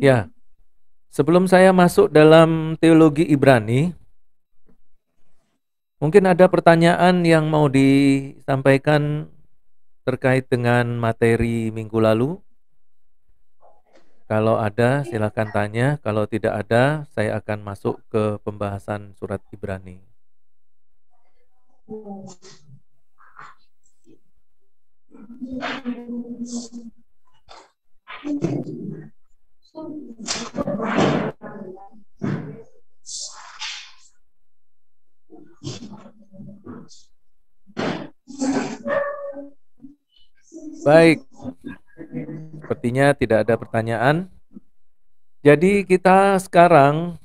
Ya, sebelum saya masuk dalam teologi Ibrani, mungkin ada pertanyaan yang mau disampaikan terkait dengan materi minggu lalu. Kalau ada, silakan tanya. Kalau tidak ada, saya akan masuk ke pembahasan surat Ibrani. Baik, sepertinya tidak ada pertanyaan. Jadi kita sekarang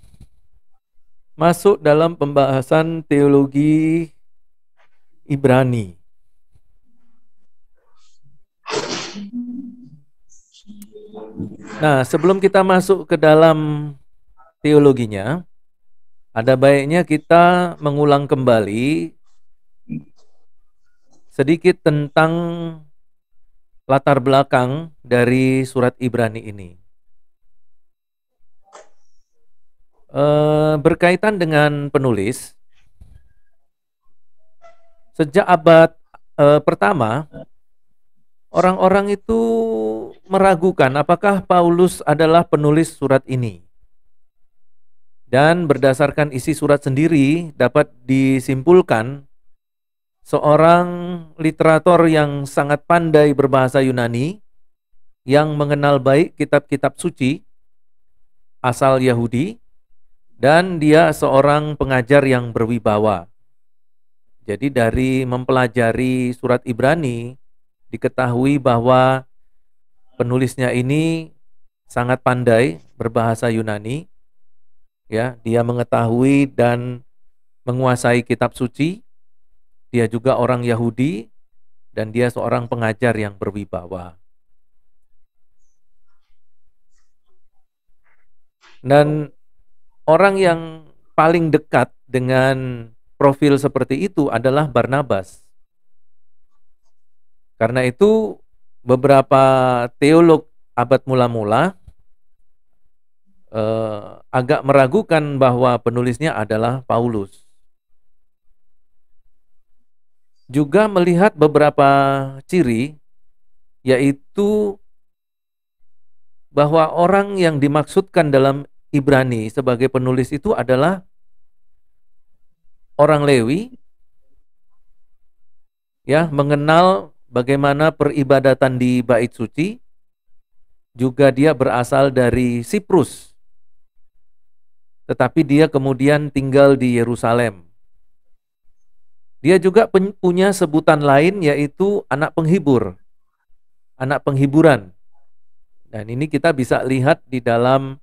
masuk dalam pembahasan teologi Ibrani. Nah, sebelum kita masuk ke dalam teologinya, ada baiknya kita mengulang kembali sedikit tentang latar belakang dari surat Ibrani ini. Berkaitan dengan penulis, sejak abad pertama, orang-orang itu meragukan apakah Paulus adalah penulis surat ini. Dan berdasarkan isi surat sendiri dapat disimpulkan seorang literator yang sangat pandai berbahasa Yunani, yang mengenal baik kitab-kitab suci asal Yahudi, dan dia seorang pengajar yang berwibawa. Jadi dari mempelajari surat Ibrani, diketahui bahwa penulisnya ini sangat pandai berbahasa Yunani, ya, dia mengetahui dan menguasai kitab suci, dia juga orang Yahudi, dan dia seorang pengajar yang berwibawa. Dan orang yang paling dekat dengan profil seperti itu adalah Barnabas. Karena itu beberapa teolog abad mula-mula agak meragukan bahwa penulisnya adalah Paulus. Juga melihat beberapa ciri, yaitu bahwa orang yang dimaksudkan dalam Ibrani sebagai penulis itu adalah orang Lewi, ya, mengenal bagaimana peribadatan di bait suci. Juga dia berasal dari Siprus, tetapi dia kemudian tinggal di Yerusalem. Dia juga punya sebutan lain, yaitu anak penghibur, anak penghiburan. Dan ini kita bisa lihat di dalam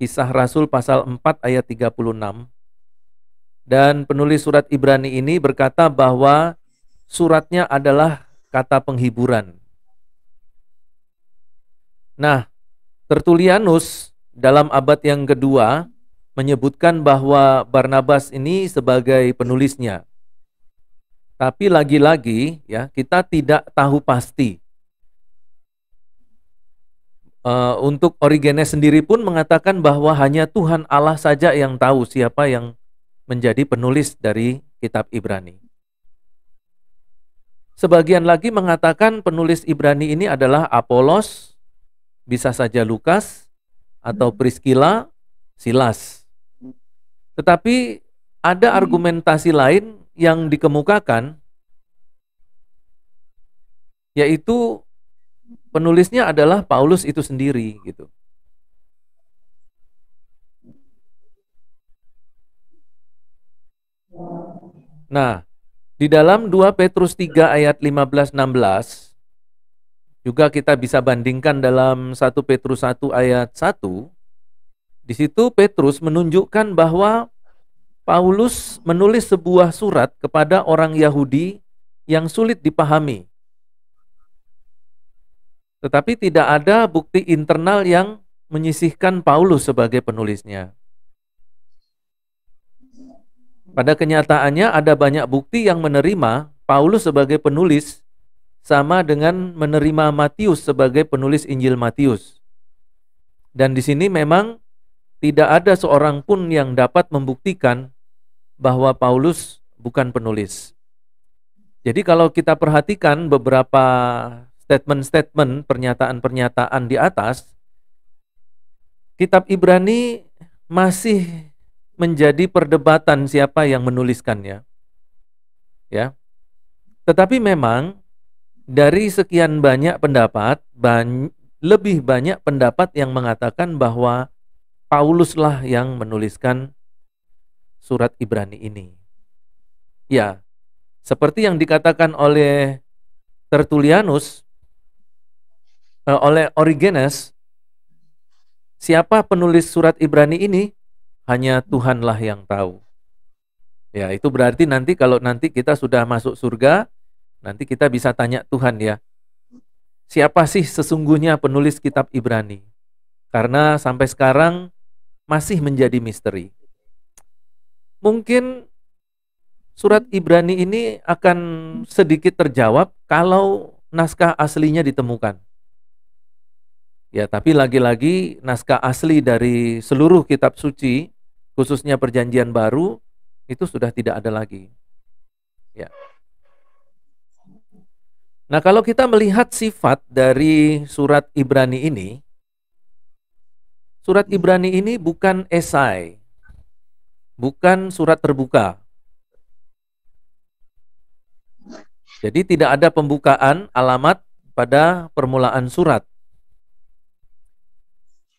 Kisah Rasul pasal 4 ayat 36. Dan penulis surat Ibrani ini berkata bahwa suratnya adalah kata penghiburan. Nah, Tertullianus dalam abad yang kedua menyebutkan bahwa Barnabas ini sebagai penulisnya. Tapi lagi-lagi ya, kita tidak tahu pasti. Untuk Origenes sendiri pun mengatakan bahwa hanya Tuhan Allah saja yang tahu siapa yang menjadi penulis dari kitab Ibrani. Sebagian lagi mengatakan penulis Ibrani ini adalah Apolos, bisa saja Lukas, atau Priscilla, Silas. Tetapi ada argumentasi lain yang dikemukakan, yaitu penulisnya adalah Paulus itu sendiri gitu. Nah, di dalam 2 Petrus 3 ayat 15-16 juga kita bisa bandingkan dalam 1 Petrus 1 ayat 1. Di situ Petrus menunjukkan bahwa Paulus menulis sebuah surat kepada orang Yahudi yang sulit dipahami. Tetapi tidak ada bukti internal yang menyisihkan Paulus sebagai penulisnya. Pada kenyataannya ada banyak bukti yang menerima Paulus sebagai penulis, sama dengan menerima Matius sebagai penulis Injil Matius. Dan di sini memang tidak ada seorang pun yang dapat membuktikan bahwa Paulus bukan penulis. Jadi kalau kita perhatikan beberapa statement-statement, pernyataan-pernyataan di atas, kitab Ibrani masih menjadi perdebatan siapa yang menuliskannya. Ya. Tetapi memang dari sekian banyak pendapat, lebih banyak pendapat yang mengatakan bahwa Pauluslah yang menuliskan surat Ibrani ini. Ya, seperti yang dikatakan oleh Tertullianus, oleh Origenes, siapa penulis surat Ibrani ini? Hanya Tuhanlah yang tahu. Ya, itu berarti nanti kalau nanti kita sudah masuk surga, nanti kita bisa tanya Tuhan ya, siapa sih sesungguhnya penulis kitab Ibrani? Karena sampai sekarang masih menjadi misteri. Mungkin surat Ibrani ini akan sedikit terjawab kalau naskah aslinya ditemukan. Ya, tapi lagi-lagi naskah asli dari seluruh kitab suci, khususnya Perjanjian Baru, itu sudah tidak ada lagi. Ya. Nah, kalau kita melihat sifat dari surat Ibrani ini, surat Ibrani ini bukan esai, bukan surat terbuka. Jadi tidak ada pembukaan alamat pada permulaan surat.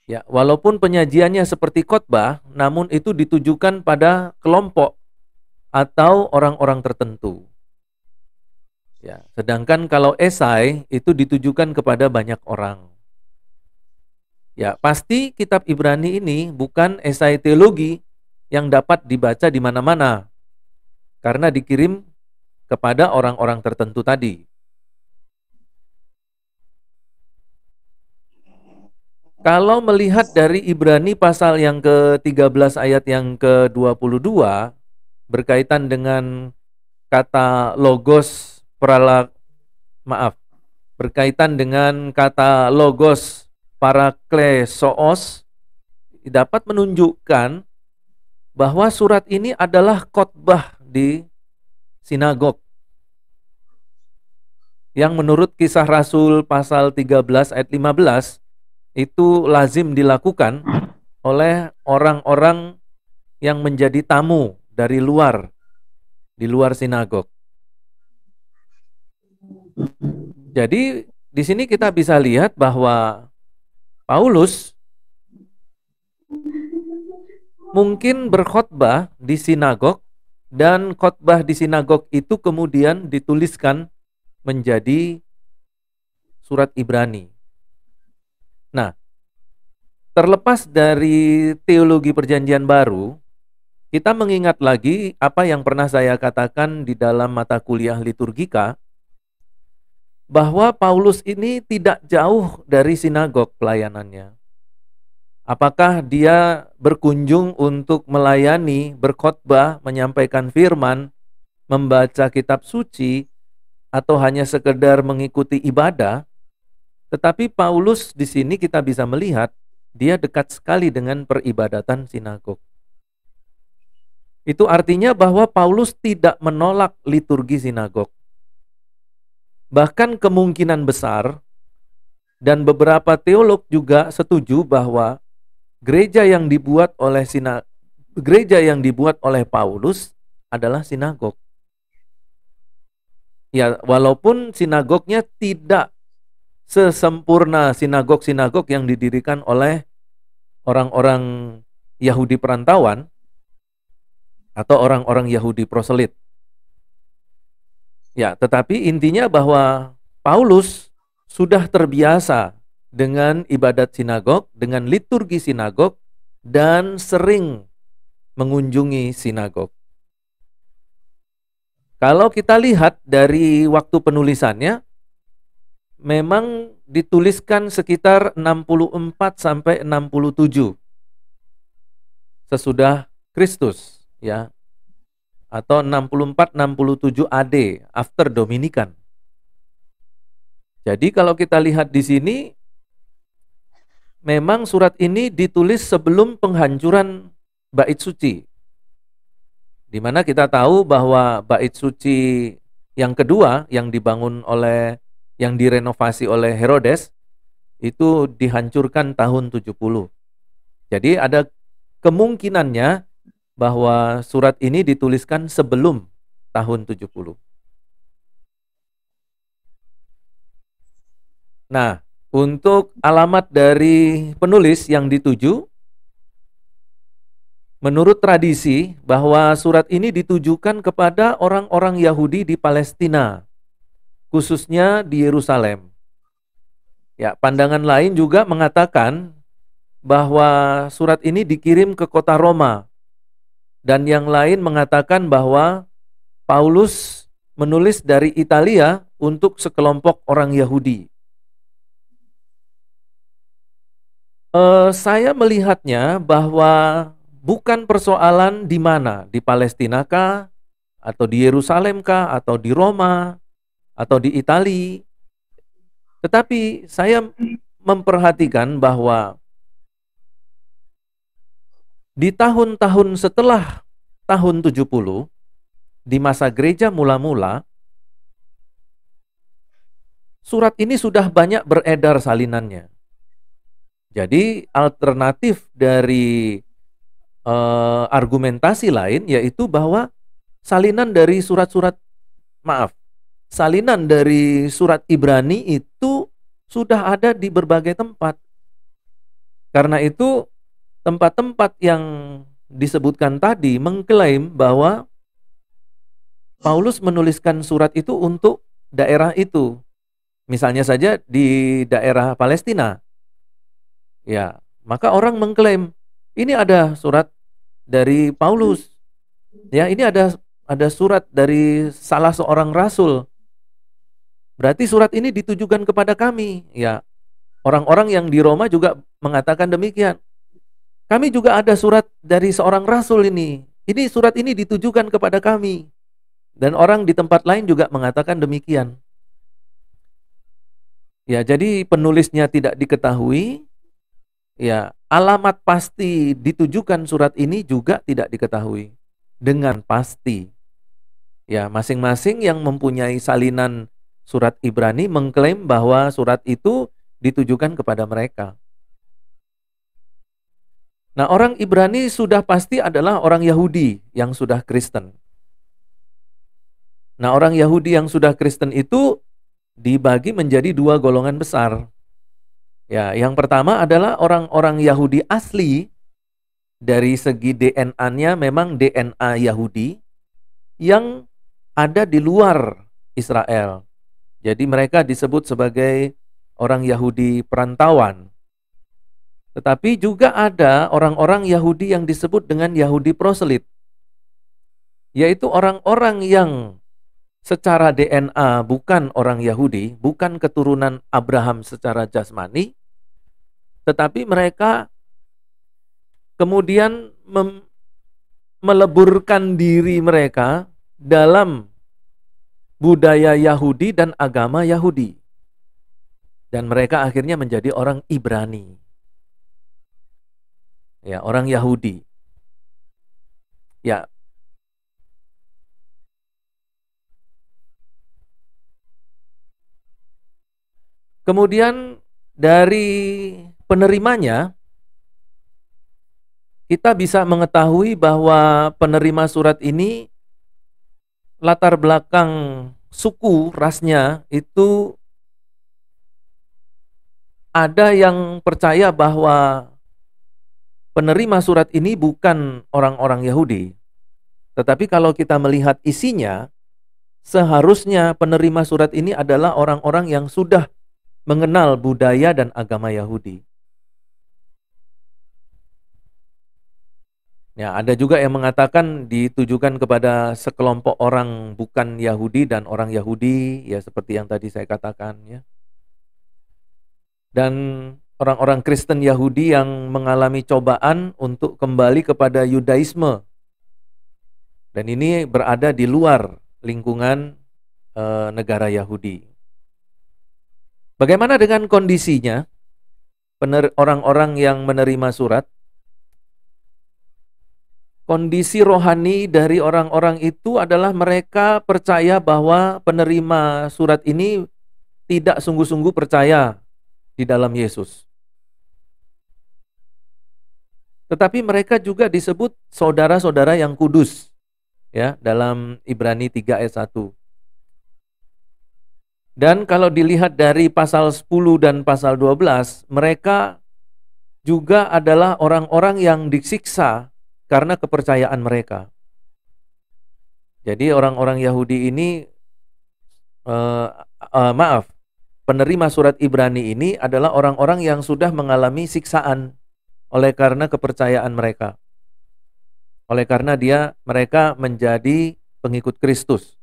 Ya, walaupun penyajiannya seperti khotbah, namun itu ditujukan pada kelompok atau orang-orang tertentu. Ya, sedangkan kalau esai itu ditujukan kepada banyak orang. Ya, pasti kitab Ibrani ini bukan esai teologi yang dapat dibaca di mana-mana karena dikirim kepada orang-orang tertentu tadi. Kalau melihat dari Ibrani pasal yang ke-13 ayat yang ke-22 berkaitan dengan kata logos berkaitan dengan kata logos paraklesos, dapat menunjukkan bahwa surat ini adalah khotbah di sinagog. Yang menurut Kisah Rasul pasal 13 ayat 15 itu lazim dilakukan oleh orang-orang yang menjadi tamu dari luar, di luar sinagog. Jadi di sini kita bisa lihat bahwa Paulus mungkin berkhotbah di sinagog dan khotbah di sinagog itu kemudian dituliskan menjadi surat Ibrani. Nah, terlepas dari teologi Perjanjian Baru, kita mengingat lagi apa yang pernah saya katakan di dalam mata kuliah liturgika, bahwa Paulus ini tidak jauh dari sinagog pelayanannya. Apakah dia berkunjung untuk melayani, berkhotbah, menyampaikan firman, membaca kitab suci, atau hanya sekedar mengikuti ibadah? Tetapi Paulus di sini kita bisa melihat dia dekat sekali dengan peribadatan sinagog. Itu artinya bahwa Paulus tidak menolak liturgi sinagog. Bahkan kemungkinan besar dan beberapa teolog juga setuju bahwa gereja yang dibuat oleh Paulus adalah sinagog. Ya, walaupun sinagognya tidak sesempurna sinagog-sinagog yang didirikan oleh orang-orang Yahudi perantauan atau orang-orang Yahudi proselit. Ya, tetapi intinya bahwa Paulus sudah terbiasa dengan ibadat sinagog, dengan liturgi sinagog, dan sering mengunjungi sinagog. Kalau kita lihat dari waktu penulisannya, memang dituliskan sekitar 64 sampai 67 sesudah Kristus, ya. Atau 64-67 AD, after Dominikan. Jadi kalau kita lihat di sini, memang surat ini ditulis sebelum penghancuran bait suci. Di mana kita tahu bahwa bait suci yang kedua yang dibangun oleh, yang direnovasi oleh Herodes itu dihancurkan tahun 70. Jadi ada kemungkinannya bahwa surat ini dituliskan sebelum tahun 70. Nah, untuk alamat dari penulis yang dituju, menurut tradisi bahwa surat ini ditujukan kepada orang-orang Yahudi di Palestina, khususnya di Yerusalem. Ya, pandangan lain juga mengatakan bahwa surat ini dikirim ke kota Roma, dan yang lain mengatakan bahwa Paulus menulis dari Italia untuk sekelompok orang Yahudi. Saya melihatnya bahwa bukan persoalan di mana, di Palestina kah, atau di Yerusalem kah, atau di Roma, atau di Italia. Tetapi saya memperhatikan bahwa di tahun-tahun setelah tahun 70, di masa gereja mula-mula, surat ini sudah banyak beredar salinannya. Jadi alternatif dari argumentasi lain yaitu bahwa salinan dari salinan dari surat Ibrani itu sudah ada di berbagai tempat. Karena itu tempat-tempat yang disebutkan tadi mengklaim bahwa Paulus menuliskan surat itu untuk daerah itu. Misalnya saja di daerah Palestina. Ya, maka orang mengklaim ini ada surat dari Paulus. Ya, ini ada surat dari salah seorang rasul. Berarti surat ini ditujukan kepada kami. Ya, orang-orang yang di Roma juga mengatakan demikian. Kami juga ada surat dari seorang rasul ini. Ini surat ini ditujukan kepada kami. Dan orang di tempat lain juga mengatakan demikian. Ya, jadi penulisnya tidak diketahui. Ya, alamat pasti ditujukan surat ini juga tidak diketahui dengan pasti. Ya, masing-masing yang mempunyai salinan surat Ibrani mengklaim bahwa surat itu ditujukan kepada mereka. Nah, orang Ibrani sudah pasti adalah orang Yahudi yang sudah Kristen. Nah, orang Yahudi yang sudah Kristen itu dibagi menjadi dua golongan besar. Ya, yang pertama adalah orang-orang Yahudi asli. Dari segi DNA-nya memang DNA Yahudi yang ada di luar Israel. Jadi mereka disebut sebagai orang Yahudi perantauan. Tetapi juga ada orang-orang Yahudi yang disebut dengan Yahudi proselit, yaitu orang-orang yang secara DNA bukan orang Yahudi, bukan keturunan Abraham secara jasmani, tetapi mereka kemudian meleburkan diri mereka dalam budaya Yahudi dan agama Yahudi. Dan mereka akhirnya menjadi orang Ibrani. Ya, orang Yahudi. Ya. Kemudian dari penerimanya, kita bisa mengetahui bahwa penerima surat ini latar belakang suku, rasnya itu ada yang percaya bahwa penerima surat ini bukan orang-orang Yahudi. Tetapi kalau kita melihat isinya, seharusnya penerima surat ini adalah orang-orang yang sudah mengenal budaya dan agama Yahudi. Ya, ada juga yang mengatakan ditujukan kepada sekelompok orang bukan Yahudi dan orang Yahudi, ya seperti yang tadi saya katakan ya. Dan orang-orang Kristen Yahudi yang mengalami cobaan untuk kembali kepada Yudaisme. Dan ini berada di luar lingkungan negara Yahudi. Bagaimana dengan kondisinya? orang-orang yang menerima surat, kondisi rohani dari orang-orang itu adalah mereka percaya bahwa penerima surat ini tidak sungguh-sungguh percaya di dalam Yesus. Tetapi mereka juga disebut saudara-saudara yang kudus, ya, dalam Ibrani 3 ayat 1. Dan kalau dilihat dari pasal 10 dan pasal 12, mereka juga adalah orang-orang yang disiksa karena kepercayaan mereka. Jadi orang-orang Yahudi ini, penerima surat Ibrani ini adalah orang-orang yang sudah mengalami siksaan oleh karena kepercayaan mereka. Oleh karena mereka menjadi pengikut Kristus.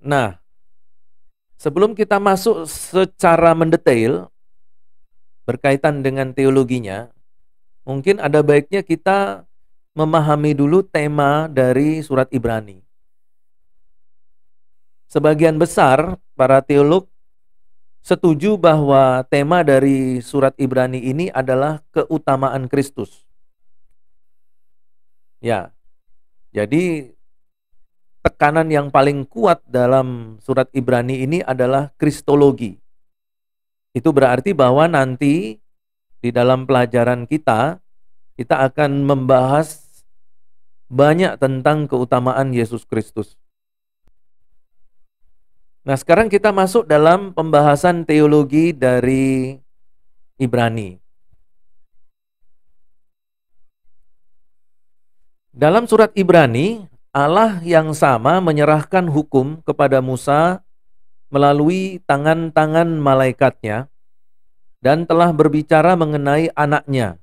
Nah, sebelum kita masuk secara mendetail berkaitan dengan teologinya, mungkin ada baiknya kita memahami dulu tema dari surat Ibrani. Sebagian besar para teolog setuju bahwa tema dari surat Ibrani ini adalah keutamaan Kristus. Ya, jadi tekanan yang paling kuat dalam surat Ibrani ini adalah kristologi. Itu berarti bahwa nanti di dalam pelajaran kita akan membahas banyak tentang keutamaan Yesus Kristus. Nah, sekarang kita masuk dalam pembahasan teologi dari Ibrani. Dalam surat Ibrani, Allah yang sama menyerahkan hukum kepada Musa melalui tangan-tangan malaikatnya dan telah berbicara mengenai anaknya.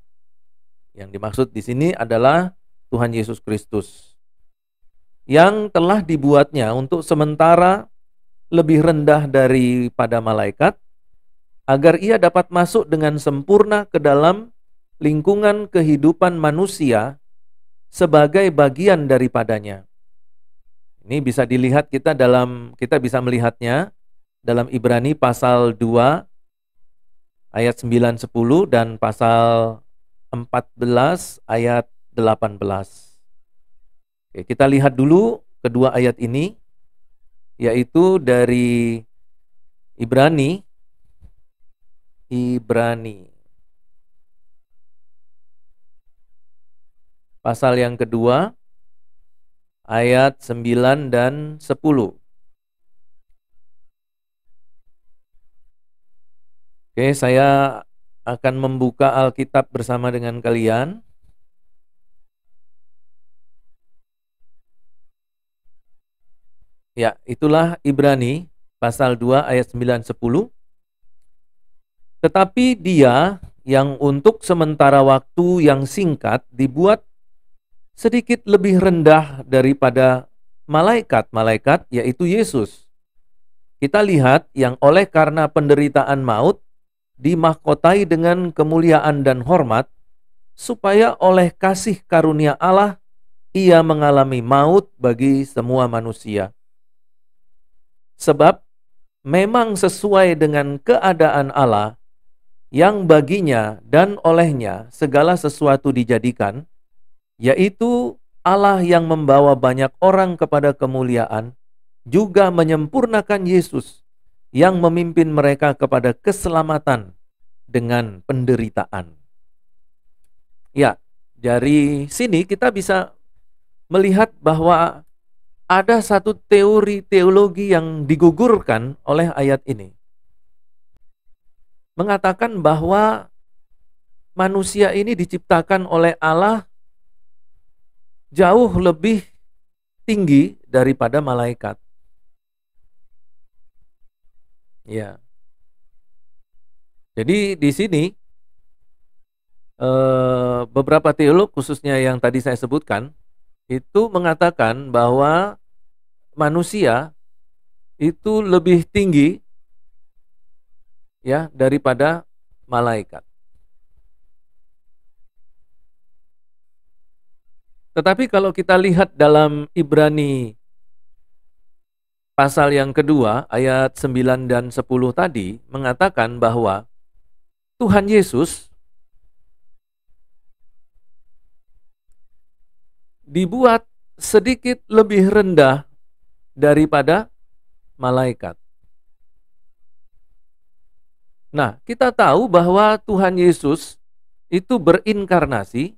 Yang dimaksud di sini adalah Tuhan Yesus Kristus, yang telah dibuatnya untuk sementara lebih rendah daripada malaikat, agar ia dapat masuk dengan sempurna ke dalam lingkungan kehidupan manusia sebagai bagian daripadanya. Ini bisa dilihat kita bisa melihatnya dalam Ibrani pasal 2 ayat 9 10 dan pasal 14 ayat 18. Oke, kita lihat dulu kedua ayat ini, yaitu dari Ibrani pasal yang kedua ayat 9 dan 10. Oke, saya akan membuka Alkitab bersama dengan kalian. Ya, itulah Ibrani pasal 2 ayat 9 10. Tetapi dia yang untuk sementara waktu yang singkat dibuat sedikit lebih rendah daripada malaikat-malaikat, yaitu Yesus. Kita lihat yang oleh karena penderitaan maut dimahkotai dengan kemuliaan dan hormat, supaya oleh kasih karunia Allah ia mengalami maut bagi semua manusia. Sebab memang sesuai dengan keadaan Allah, yang baginya dan olehnya segala sesuatu dijadikan, yaitu Allah yang membawa banyak orang kepada kemuliaan, juga menyempurnakan Yesus yang memimpin mereka kepada keselamatan dengan penderitaan. Ya, dari sini kita bisa melihat bahwa ada satu teori teologi yang digugurkan oleh ayat ini. Mengatakan bahwa manusia ini diciptakan oleh Allah jauh lebih tinggi daripada malaikat. Ya. Jadi di sini beberapa teolog khususnya yang tadi saya sebutkan itu mengatakan bahwa manusia itu lebih tinggi ya daripada malaikat. Tetapi kalau kita lihat dalam Ibrani pasal yang kedua ayat 9 dan 10 tadi mengatakan bahwa Tuhan Yesus dibuat sedikit lebih rendah daripada malaikat. Nah, kita tahu bahwa Tuhan Yesus itu berinkarnasi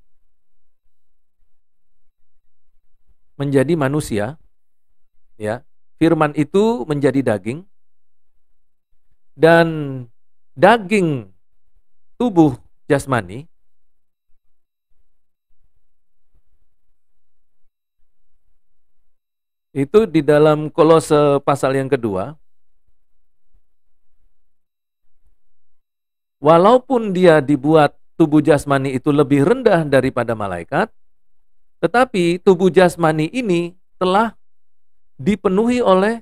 menjadi manusia, ya. Firman itu menjadi daging, dan daging tubuh jasmani itu di dalam Kolose pasal yang kedua, walaupun dia dibuat tubuh jasmani itu lebih rendah daripada malaikat, tetapi tubuh jasmani ini telah dipenuhi oleh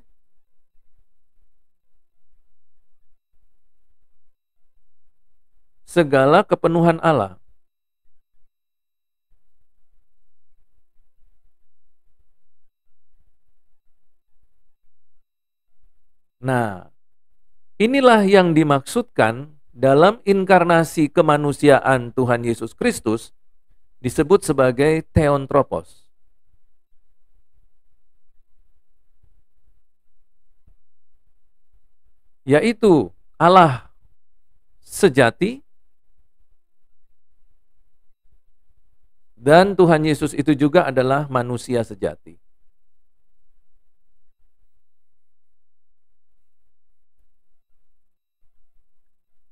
segala kepenuhan Allah. Nah, inilah yang dimaksudkan dalam inkarnasi kemanusiaan Tuhan Yesus Kristus disebut sebagai theontropos. Yaitu Allah sejati dan Tuhan Yesus itu juga adalah manusia sejati.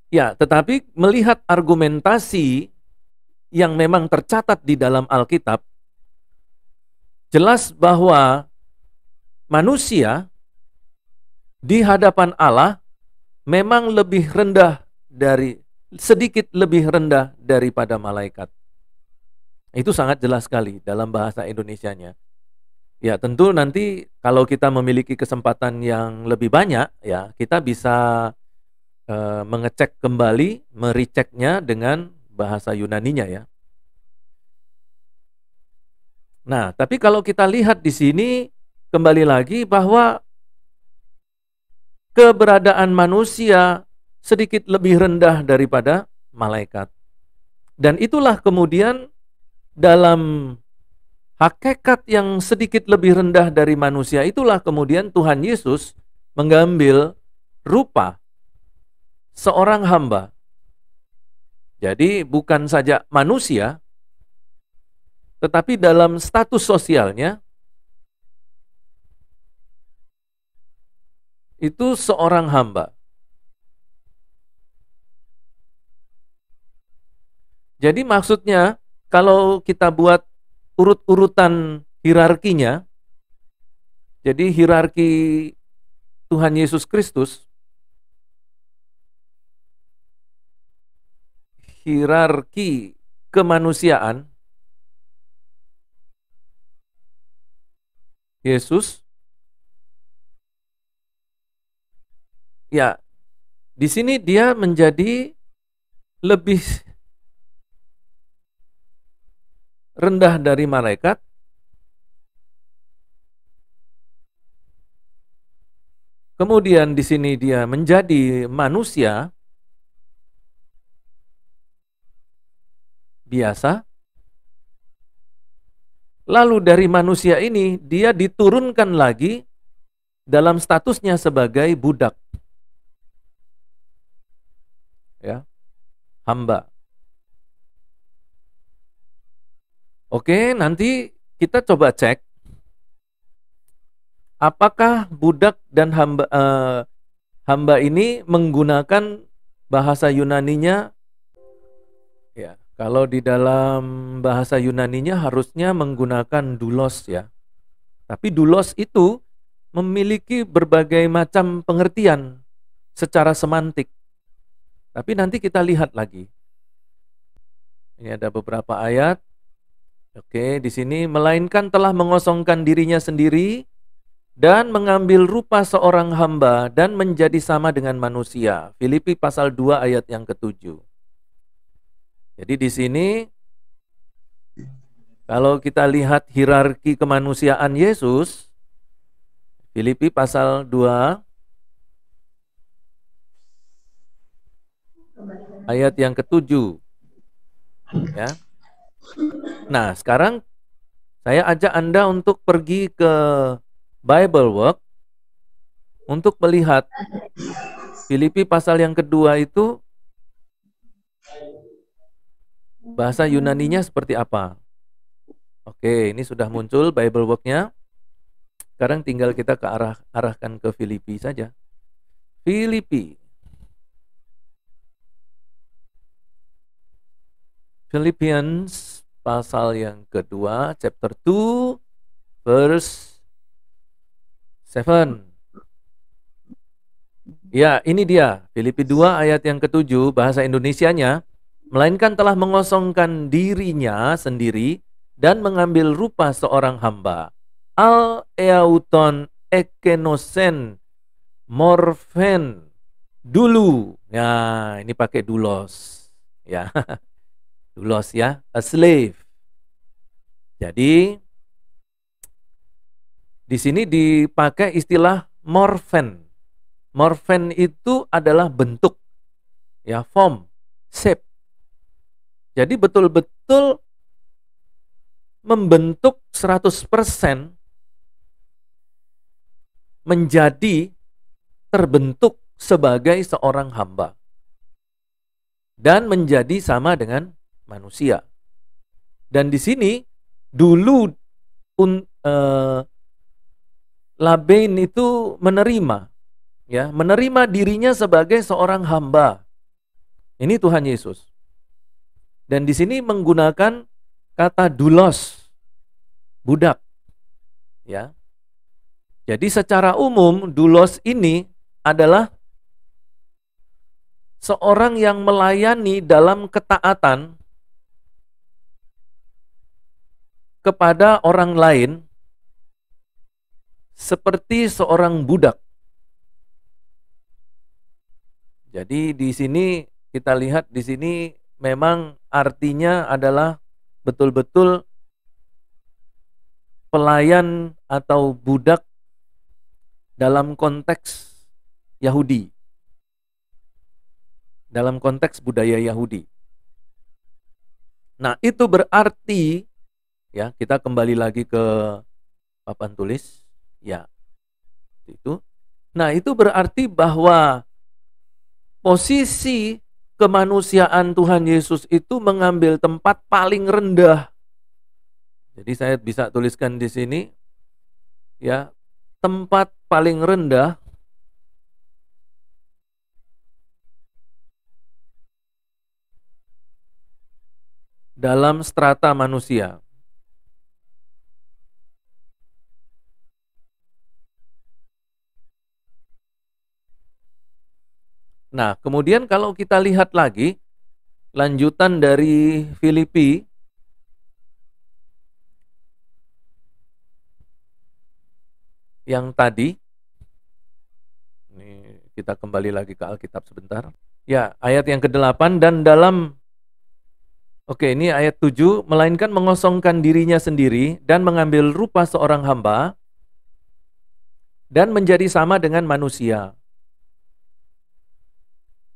Ya, tetapi melihat argumentasi yang memang tercatat di dalam Alkitab, jelas bahwa manusia di hadapan Allah memang lebih rendah sedikit lebih rendah daripada malaikat. Itu sangat jelas sekali dalam bahasa Indonesianya. Ya, tentu nanti kalau kita memiliki kesempatan yang lebih banyak, ya kita bisa mengecek kembali, mereceknya dengan bahasa Yunaninya ya. Nah, tapi kalau kita lihat di sini kembali lagi bahwa keberadaan manusia sedikit lebih rendah daripada malaikat. Dan itulah kemudian dalam hakikat yang sedikit lebih rendah dari manusia, itulah kemudian Tuhan Yesus mengambil rupa seorang hamba. Jadi bukan saja manusia, tetapi dalam status sosialnya itu seorang hamba. Jadi maksudnya kalau kita buat urut-urutan hierarkinya, jadi hierarki Tuhan Yesus Kristus, hierarki kemanusiaan Yesus, ya di sini dia menjadi lebih rendah dari malaikat. Kemudian di sini dia menjadi manusia biasa. Lalu dari manusia ini dia diturunkan lagi dalam statusnya sebagai budak. Ya. Hamba. Oke, nanti kita coba cek Apakah budak dan hamba ini menggunakan bahasa Yunaninya? Ya, kalau di dalam bahasa Yunaninya harusnya menggunakan doulos ya. Tapi doulos itu memiliki berbagai macam pengertian secara semantik. Tapi nanti kita lihat lagi. Ini ada beberapa ayat. Oke, di sini melainkan telah mengosongkan dirinya sendiri dan mengambil rupa seorang hamba dan menjadi sama dengan manusia. Filipi pasal 2 ayat yang ke-7. Jadi di sini kalau kita lihat hierarki kemanusiaan Yesus, Filipi pasal 2 ayat yang ke-7. Ya. Nah, sekarang saya ajak Anda untuk pergi ke Bible Work untuk melihat Filipi pasal yang kedua itu bahasa Yunaninya seperti apa. Oke, ini sudah muncul Bible Work-nya. Sekarang tinggal kita arahkan ke Filipi saja. Filipi. Philippians pasal yang kedua, chapter 2, verse 7. Ya, ini dia. Filipi 2 ayat yang ke-7, bahasa Indonesianya. Melainkan telah mengosongkan dirinya sendiri dan mengambil rupa seorang hamba. Al eauton ekenosen morphen dulu. Ya, ini pakai doulos. Ya. Doulos ya, a slave. Jadi di sini dipakai istilah morphen. Morphen itu adalah bentuk, ya, form, shape. Jadi betul-betul membentuk 100% menjadi terbentuk sebagai seorang hamba dan menjadi sama dengan manusia. Dan di sini dulu Laban itu menerima, ya, menerima dirinya sebagai seorang hamba. Ini Tuhan Yesus. Dan di sini menggunakan kata doulos, budak. Ya. Jadi secara umum doulos ini adalah seorang yang melayani dalam ketaatan kepada orang lain seperti seorang budak. Jadi di sini kita lihat di sini memang artinya adalah betul-betul pelayan atau budak dalam konteks Yahudi. Dalam konteks budaya Yahudi. Nah, itu berarti, ya, kita kembali lagi ke papan tulis, ya, itu. Nah, itu berarti bahwa posisi kemanusiaan Tuhan Yesus itu mengambil tempat paling rendah. Jadi saya bisa tuliskan di sini, ya, tempat paling rendah dalam strata manusia. Nah, kemudian kalau kita lihat lagi lanjutan dari Filipi yang tadi, ini kita kembali lagi ke Alkitab sebentar. Ya, ayat yang ke-8 dan dalam, oke, ini ayat 7, melainkan mengosongkan dirinya sendiri dan mengambil rupa seorang hamba dan menjadi sama dengan manusia.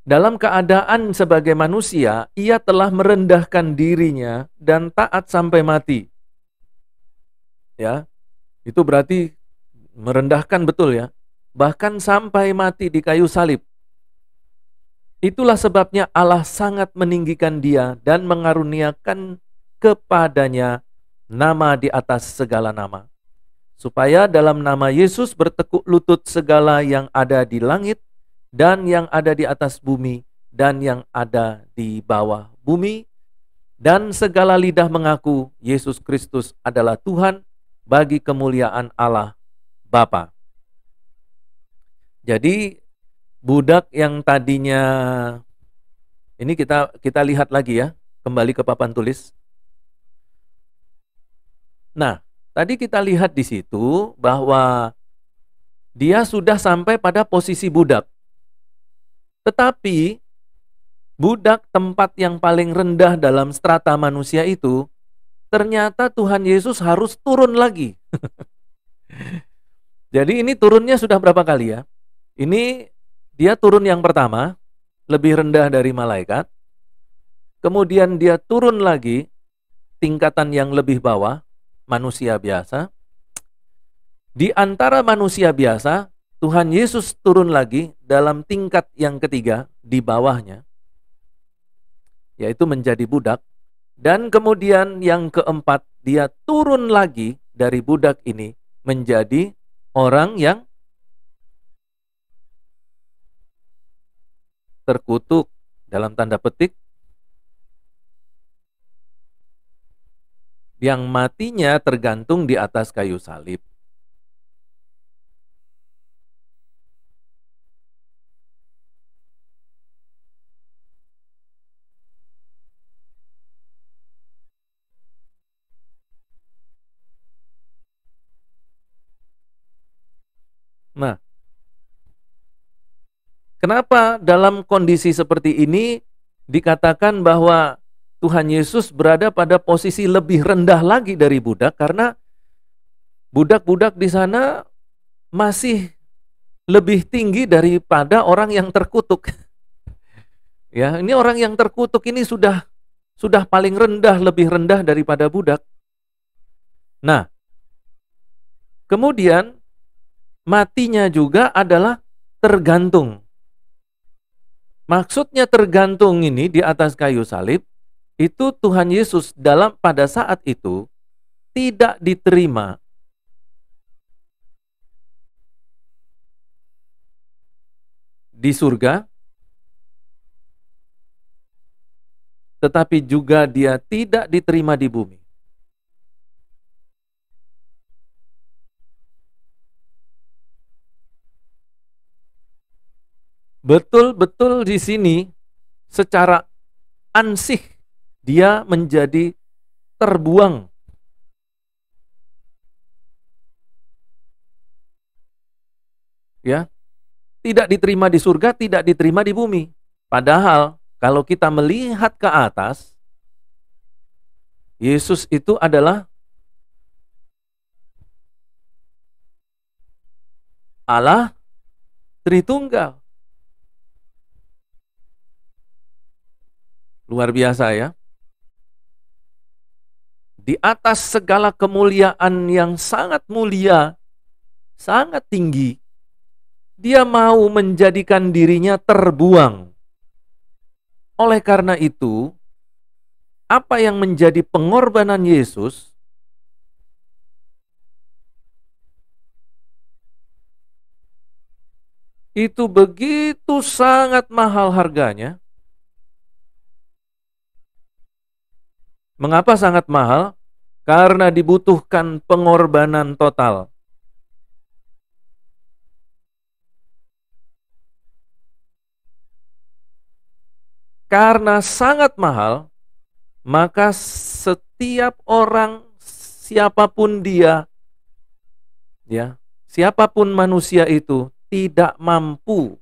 Dalam keadaan sebagai manusia, ia telah merendahkan dirinya dan taat sampai mati. Ya, itu berarti merendahkan betul ya. Bahkan sampai mati di kayu salib. Itulah sebabnya Allah sangat meninggikan dia dan mengaruniakan kepadanya nama di atas segala nama. supaya dalam nama Yesus bertekuk lutut segala yang ada di langit dan yang ada di atas bumi dan yang ada di bawah bumi, dan segala lidah mengaku Yesus Kristus adalah Tuhan bagi kemuliaan Allah Bapa. Jadi budak yang tadinya, ini kita lihat lagi ya, kembali ke papan tulis. Nah, tadi kita lihat di situ bahwa dia sudah sampai pada posisi budak. Tetapi budak, tempat yang paling rendah dalam strata manusia itu, ternyata Tuhan Yesus harus turun lagi. Jadi ini turunnya sudah berapa kali ya? Ini dia turun yang pertama, lebih rendah dari malaikat. Kemudian dia turun lagi, tingkatan yang lebih bawah, manusia biasa. Di antara manusia biasa, Tuhan Yesus turun lagi dalam tingkat yang ketiga, di bawahnya, yaitu menjadi budak. Dan kemudian yang keempat, dia turun lagi dari budak ini menjadi orang yang terkutuk, dalam tanda petik, yang matinya tergantung di atas kayu salib. Nah, kenapa dalam kondisi seperti ini dikatakan bahwa Tuhan Yesus berada pada posisi lebih rendah lagi dari budak? Karena budak-budak di sana masih lebih tinggi daripada orang yang terkutuk. Ya, ini orang yang terkutuk ini sudah paling rendah, lebih rendah daripada budak. Nah, kemudian matinya juga adalah tergantung. Maksudnya tergantung ini di atas kayu salib, itu Tuhan Yesus pada saat itu tidak diterima di surga, tetapi juga dia tidak diterima di bumi. Betul-betul di sini secara ansih dia menjadi terbuang. Ya, tidak diterima di surga, tidak diterima di bumi. Padahal kalau kita melihat ke atas, Yesus itu adalah Allah Tritunggal. Luar biasa ya. Di atas segala kemuliaan yang sangat mulia, sangat tinggi, dia mau menjadikan dirinya terbuang. Oleh karena itu, apa yang menjadi pengorbanan Yesus itu begitu sangat mahal harganya. Mengapa sangat mahal? Karena dibutuhkan pengorbanan total. Karena sangat mahal, maka setiap orang, siapapun dia, ya, siapapun manusia itu tidak mampu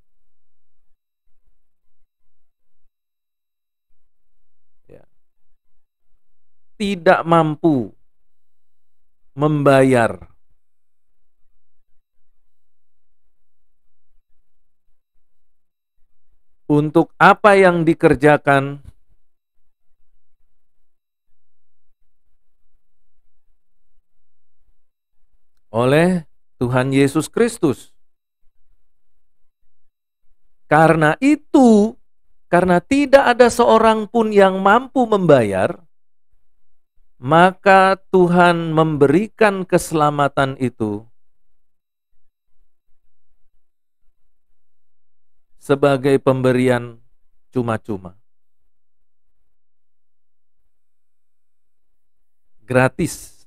membayar untuk apa yang dikerjakan oleh Tuhan Yesus Kristus. Karena itu, karena tidak ada seorang pun yang mampu membayar, maka Tuhan memberikan keselamatan itu sebagai pemberian cuma-cuma, gratis.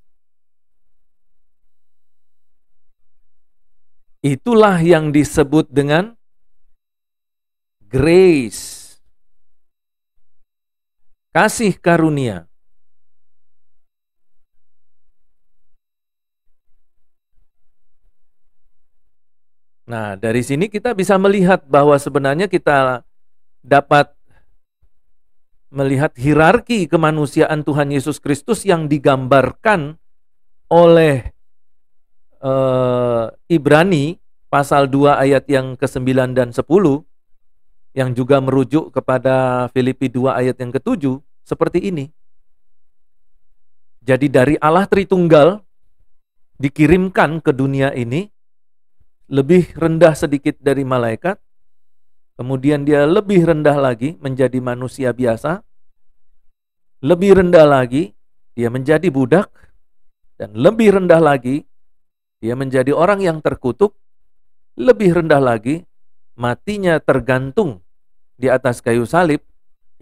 Itulah yang disebut dengan grace, kasih karunia. Nah, dari sini kita bisa melihat bahwa sebenarnya kita dapat melihat hierarki kemanusiaan Tuhan Yesus Kristus yang digambarkan oleh Ibrani pasal 2 ayat yang ke-9 dan 10, yang juga merujuk kepada Filipi 2 ayat yang ke-7, seperti ini. Jadi dari Allah Tritunggal dikirimkan ke dunia ini, lebih rendah sedikit dari malaikat, kemudian dia lebih rendah lagi menjadi manusia biasa, lebih rendah lagi dia menjadi budak, dan lebih rendah lagi dia menjadi orang yang terkutuk, lebih rendah lagi matinya tergantung di atas kayu salib,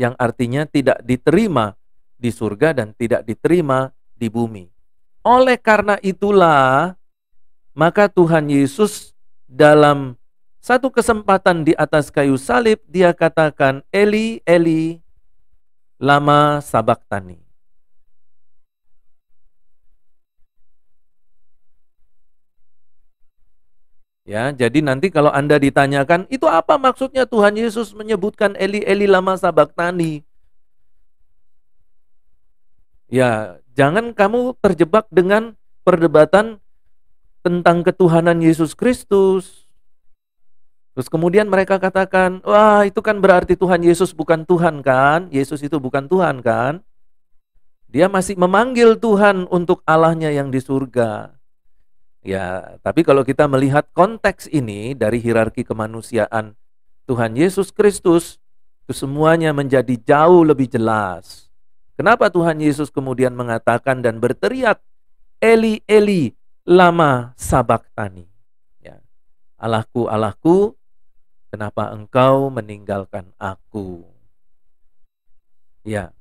yang artinya tidak diterima di surga dan tidak diterima di bumi. Oleh karena itulah, maka Tuhan Yesus dalam satu kesempatan di atas kayu salib, dia katakan, Eli, Eli, lama sabachthani. Ya, jadi nanti kalau Anda ditanyakan, itu apa maksudnya Tuhan Yesus menyebutkan Eli, Eli, lama sabachthani? Ya, jangan kamu terjebak dengan perdebatan tentang ketuhanan Yesus Kristus. Terus kemudian mereka katakan, wah itu kan berarti Tuhan Yesus bukan Tuhan kan? Yesus itu bukan Tuhan kan? Dia masih memanggil Tuhan untuk Allahnya yang di surga. Ya, tapi kalau kita melihat konteks ini dari hierarki kemanusiaan Tuhan Yesus Kristus, itu semuanya menjadi jauh lebih jelas. Kenapa Tuhan Yesus kemudian mengatakan dan berteriak, Eli, Eli, lama sabachthani. Ya, Allahku, Allahku, kenapa engkau meninggalkan aku? Ya,